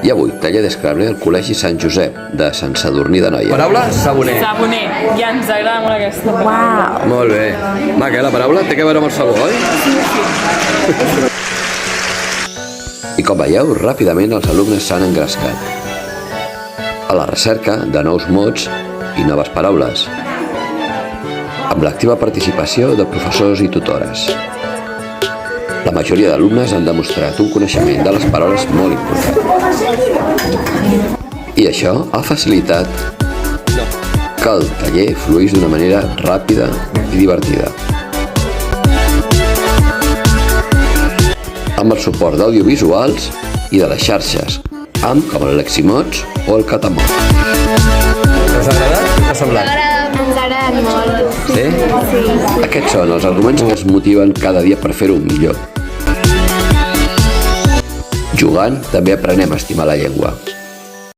I avui, taller d'Scrabble al Col·legi Sant Josep de Sant Sadurní d'Anoia. Paraula, saboner. Saboner. Ja ens agrada molt aquesta paraula. Uau! Molt bé. Maca, la paraula té que veure amb el sabó, oi? I com veieu, ràpidament els alumnes s'han engrescat a la recerca de nous mots i noves paraules, amb l'activa participació de professors i tutores. La majoria d'alumnes han demostrat un coneixement de les paraules molt important. I això ha facilitat que el taller fluís d'una manera ràpida i divertida. Amb el suport d'audiovisuals i de les xarxes, com el Leximots o el Catamot. Us ha agradat? Què ha semblat? Ens ha agradat molt. Sí? Sí. Aquests són els arguments que ens motiven cada dia per fer-ho millor. Jugant també aprenem a estimar la llengua.